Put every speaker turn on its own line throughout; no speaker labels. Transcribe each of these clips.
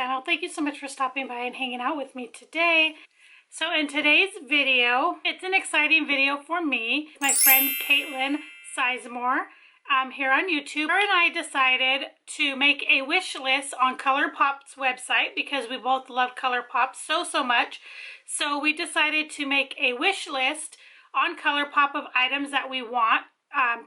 channel. Thank you so much for stopping by and hanging out with me today. So in today's video, it's an exciting video for me. My friend Caitlin Sizemore here on YouTube. Her and I decided to make a wish list on ColourPop's website because we both love ColourPop so much. So we decided to make a wish list on ColourPop of items that we want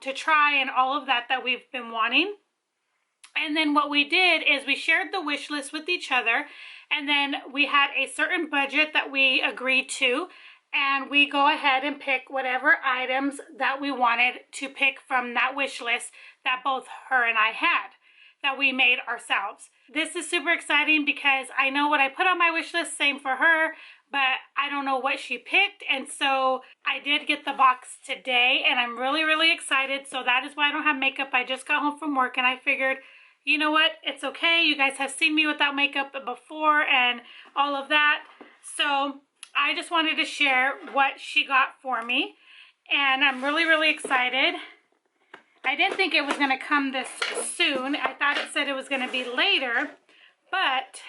to try and all of that we've been wanting. And then what we did is we shared the wish list with each other, and then we had a certain budget that we agreed to, and we go ahead and pick whatever items that we wanted to pick from that wish list that both her and I had, that we made ourselves. This is super exciting because I know what I put on my wish list, same for her, but I don't know what she picked, and so I did get the box today, and I'm really excited. So that is why I don't have makeup. I just got home from work, and I figured, you know what, it's okay. You guys have seen me without makeup before and all of that. So I just wanted to share what she got for me, and I'm really excited. I didn't think it was going to come this soon. I thought it said it was going to be later, but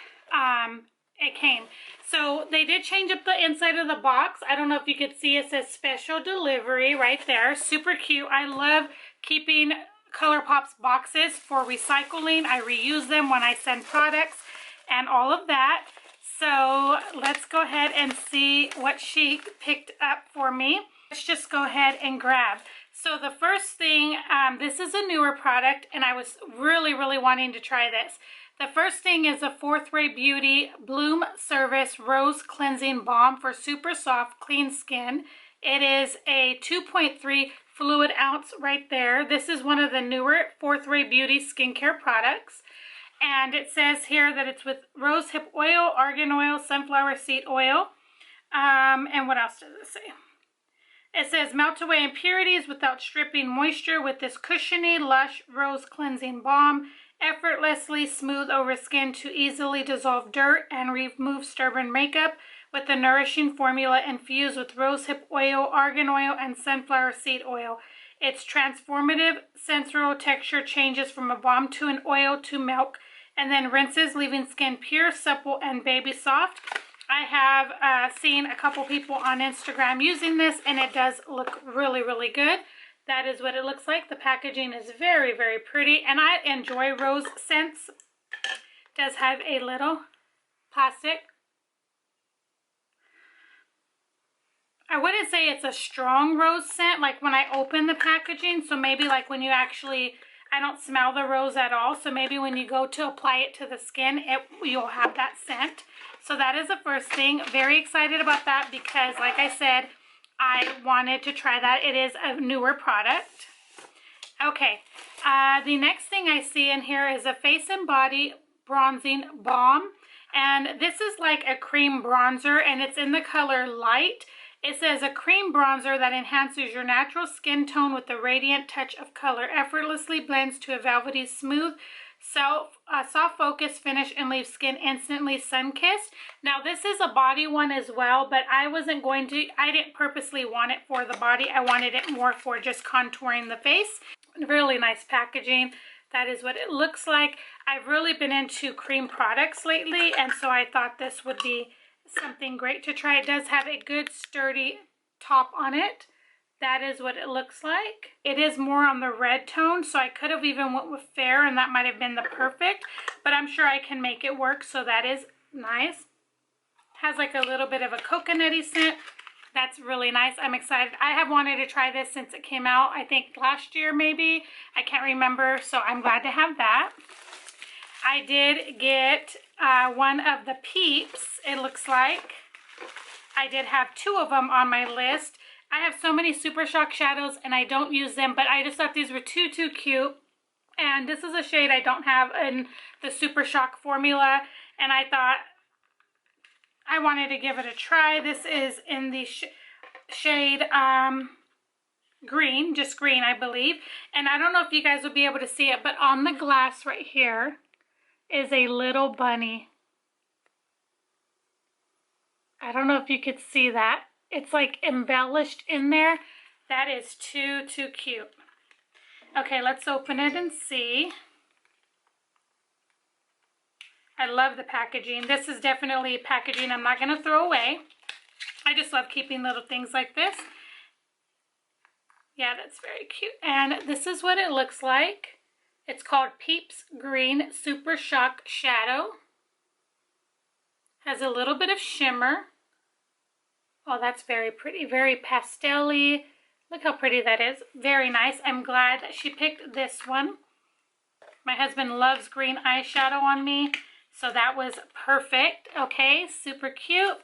it came. So they did change up the inside of the box. I don't know if you could see, it says special delivery right there. Super cute. I love keeping ColourPop's boxes for recycling. I reuse them when I send products and all of that. So let's go ahead and see what she picked up for me. Let's just go ahead and grab. So the first thing, this is a newer product, and I was really wanting to try this. The first thing is a 4th Ray Beauty Bloom Service Rose Cleansing Balm for super soft, clean skin. It is a 2.3 fluid ounce right there. This is one of the newer 4th Ray Beauty skincare products. And it says here that it's with rose hip oil, argan oil, sunflower seed oil. And what else does it say? It says melt away impurities without stripping moisture with this cushiony, lush rose cleansing balm. Effortlessly smooth over skin to easily dissolve dirt and remove stubborn makeup with a nourishing formula infused with rosehip oil, argan oil, and sunflower seed oil. Its transformative sensorial texture changes from a balm to an oil to milk, and then rinses, leaving skin pure, supple, and baby soft. I have seen a couple people on Instagram using this, and it does look really good. That is what it looks like. The packaging is very pretty, and I enjoy rose scents. It does have a little plastic. I wouldn't say it's a strong rose scent like when I open the packaging, so maybe like when you actually, I don't smell the rose at all, so maybe when you go to apply it to the skin, you'll have that scent. So that is the first thing. Very excited about that because, like I said, I wanted to try that. It is a newer product. Okay, the next thing I see in here is a face and body bronzing balm, and this is like a cream bronzer, and it's in the color light. It says a cream bronzer that enhances your natural skin tone with a radiant touch of color, effortlessly blends to a velvety smooth, soft focus finish and leaves skin instantly sun-kissed. Now this is a body one as well, but I didn't purposely want it for the body. I wanted it more for just contouring the face. Really nice packaging. That is what it looks like. I've really been into cream products lately, and so I thought this would be something great to try. It does have a good sturdy top on it. That is what it looks like. It is more on the red tone, so I could have even went with fair, and that might have been the perfect, but I'm sure I can make it work, so that is nice. Has like a little bit of a coconutty scent. That's really nice. I'm excited. I have wanted to try this since it came out, I think last year maybe. I can't remember, so I'm glad to have that. I did get one of the Peeps, it looks like. I did have 2 of them on my list. I have so many Super Shock shadows and I don't use them, but I just thought these were too cute. And this is a shade I don't have in the Super Shock formula, and I thought I wanted to give it a try. This is in the shade green, just green I believe. And I don't know if you guys will be able to see it, but on the glass right here is a little bunny. I don't know if you could see that. It's like embellished in there. That is too cute. Okay, let's open it and see. I love the packaging. This is definitely packaging I'm not going to throw away. I just love keeping little things like this. Yeah, that's very cute. And this is what it looks like. It's called Peeps Green Super Shock Shadow. Has a little bit of shimmer. Oh, that's very pretty. Very pastel-y. Look how pretty that is. Very nice. I'm glad that she picked this one. My husband loves green eyeshadow on me, so that was perfect. Okay, super cute.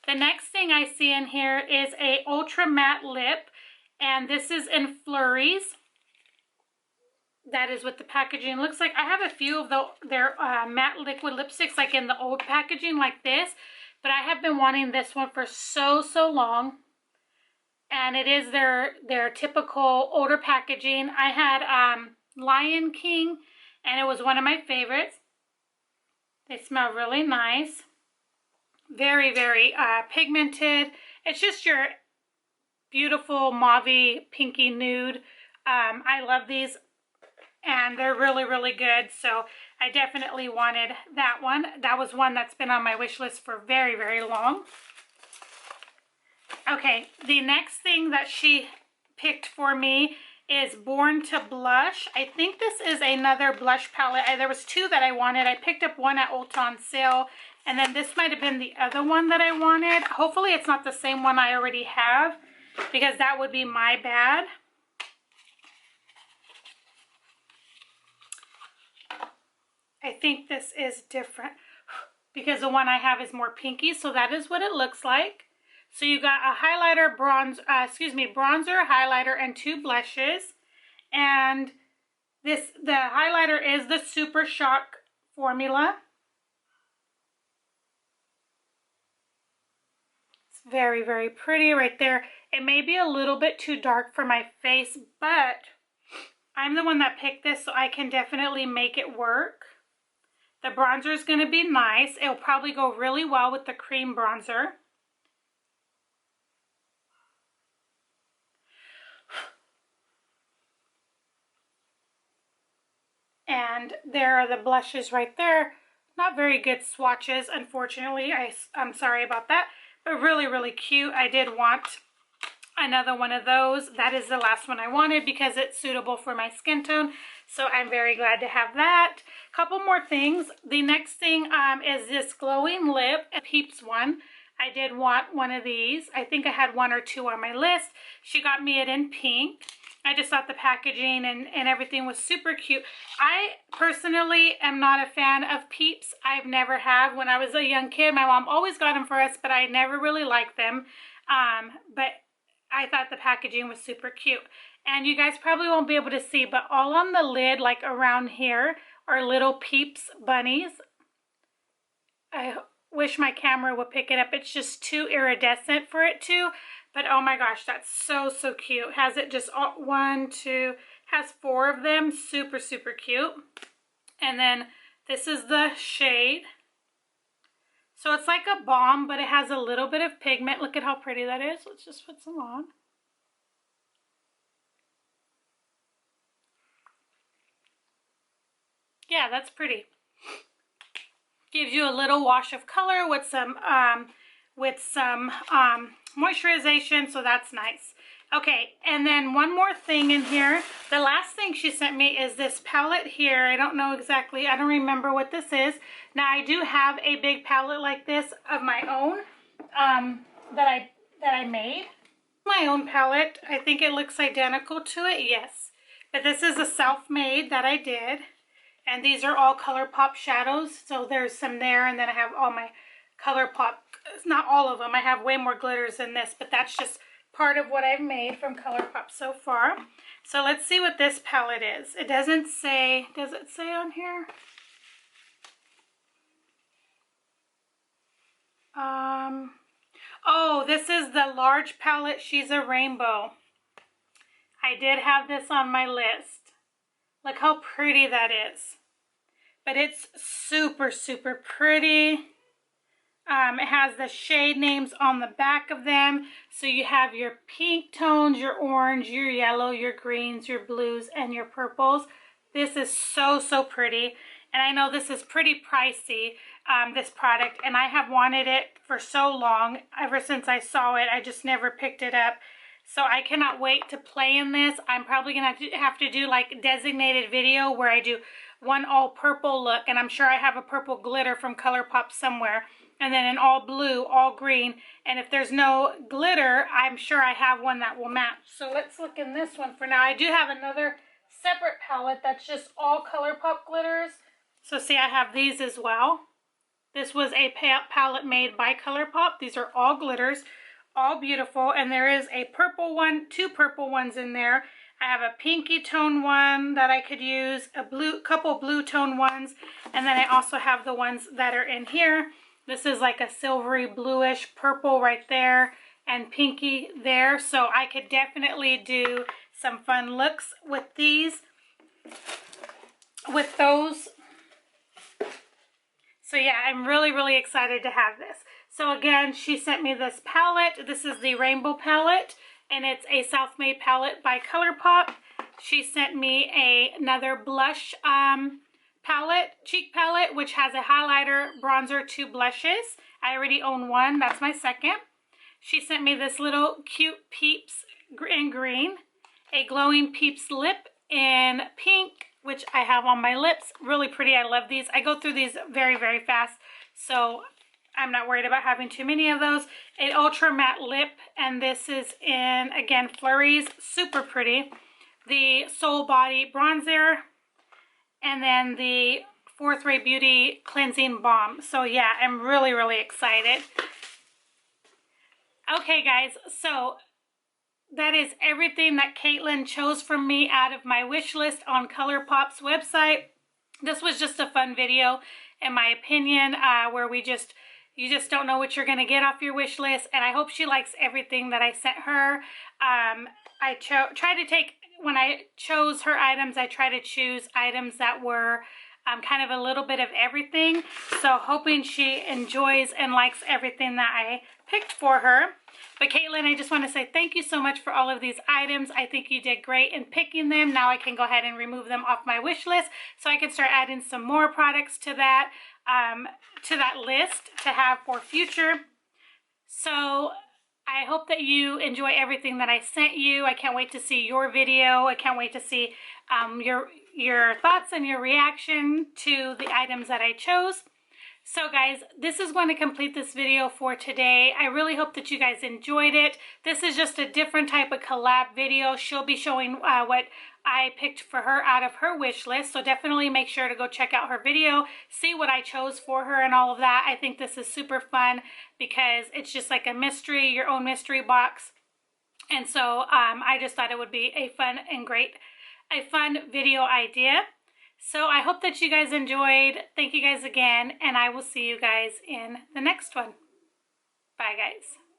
The next thing I see in here is a ultra matte lip, and this is in Flurries. That is what the packaging looks like. I have a few of their matte liquid lipsticks, like in the old packaging like this, but I have been wanting this one for so long. And it is their typical older packaging. I had Lion King, and it was one of my favorites. They smell really nice. Very, very pigmented. It's just your beautiful mauvey, pinky nude. I love these, and they're really, really good. So I definitely wanted that one. That was one that's been on my wish list for very, very long. Okay, the next thing that she picked for me is Born to Blush. I think this is another blush palette. There was two that I wanted. I picked up one at Ulta on sale, and then this might have been the other one that I wanted. Hopefully it's not the same one I already have, because that would be my bad. I think this is different because the one I have is more pinky, so that is what it looks like. So you got a highlighter, bronzer, highlighter, and two blushes. And the highlighter is the Super Shock formula. It's very, very pretty right there. It may be a little bit too dark for my face, but I'm the one that picked this, so I can definitely make it work. The bronzer is going to be nice. It'll probably go really well with the cream bronzer. And there are the blushes right there. Not very good swatches, unfortunately. I'm sorry about that. But really, really cute. I did want another one of those. That is the last one I wanted because it's suitable for my skin tone. So I'm very glad to have that. Couple more things. The next thing is this glowing lip, a Peeps one. I did want one of these. I think I had one or two on my list. She got me it in pink. I just thought the packaging and everything was super cute. I personally am not a fan of Peeps. I've never have. When I was a young kid, my mom always got them for us, but I never really liked them. But I thought the packaging was super cute. And you guys probably won't be able to see, but all on the lid, like around here, are little Peeps bunnies. I wish my camera would pick it up. It's just too iridescent for it to. But oh my gosh, that's so cute. Has it just one, two, has four of them. Super cute. And then this is the shade. So it's like a balm, but it has a little bit of pigment. Look at how pretty that is. Let's just put some on. Yeah, that's pretty. Gives you a little wash of color with some moisturization, so that's nice. Okay, and then one more thing in here. The last thing she sent me is this palette here. I don't know exactly, I don't remember what this is. Now I do have a big palette like this of my own that I made. My own palette. I think it looks identical to it, yes. But this is a self-made that I did. And these are all ColourPop shadows. So there's some there, and then I have all my ColourPop. It's not all of them. I have way more glitters than this, but that's just part of what I've made from ColourPop so far. So let's see what this palette is. It doesn't say, does it say on here? Oh, this is the large palette. She's a Rainbow. I did have this on my list. Look how pretty that is. But it's super pretty. It has the shade names on the back of them. So you have your pink tones, your orange, your yellow, your greens, your blues, and your purples. This is so pretty. And I know this is pretty pricey, this product, and I have wanted it for so long. Ever since I saw it, I just never picked it up. So I cannot wait to play in this. I'm probably going to have to do like a designated video where I do one all purple look, and I'm sure I have a purple glitter from ColourPop somewhere, and then an all blue, all green, and if there's no glitter, I'm sure I have one that will match. So let's look in this one for now. I do have another separate palette that's just all ColourPop glitters. So see, I have these as well. This was a palette made by ColourPop. These are all glitters, all beautiful, and there is a purple one, two purple ones in there. I have a pinky tone one that I could use, a couple blue tone ones, and then I also have the ones that are in here. This is like a silvery bluish purple right there and pinky there, so I could definitely do some fun looks with these, with those. So yeah, I'm really excited to have this. So again, she sent me this palette. This is the Rainbow palette, and it's a self-made palette by ColourPop. She sent me another blush palette, cheek palette, which has a highlighter, bronzer, two blushes. I already own one. That's my second. She sent me this little cute Peeps in green, a glowing Peeps lip in pink, which I have on my lips. Really pretty. I love these. I go through these very fast, so I'm not worried about having too many of those. An ultra matte lip, and this is in, again, Flurries. Super pretty. The Soul Body bronzer, and then the Fourth Ray Beauty cleansing balm. So yeah, I'm really excited. Okay guys, so that is everything that Caitlin chose from me out of my wish list on ColourPop's website. This was just a fun video, in my opinion, where you just don't know what you're going to get off your wish list, and I hope she likes everything that I sent her. I tried to take, when I chose her items, I try to choose items that were kind of a little bit of everything, so hoping she enjoys and likes everything that I picked for her. But Caitlin, I just want to say thank you so much for all of these items. I think you did great in picking them. Now I can go ahead and remove them off my wish list, so I can start adding some more products to that list to have for future. So I hope that you enjoy everything that I sent you. I can't wait to see your video. I can't wait to see your thoughts and your reaction to the items that I chose. So guys, this is going to complete this video for today. I really hope that you guys enjoyed it. This is just a different type of collab video. She'll be showing what I picked for her out of her wish list. So definitely make sure to go check out her video, see what I chose for her and all of that. I think this is super fun because it's just like a mystery, your own mystery box. And so I just thought it would be a fun video idea. So I hope that you guys enjoyed. Thank you guys again, and I will see you guys in the next one. Bye guys.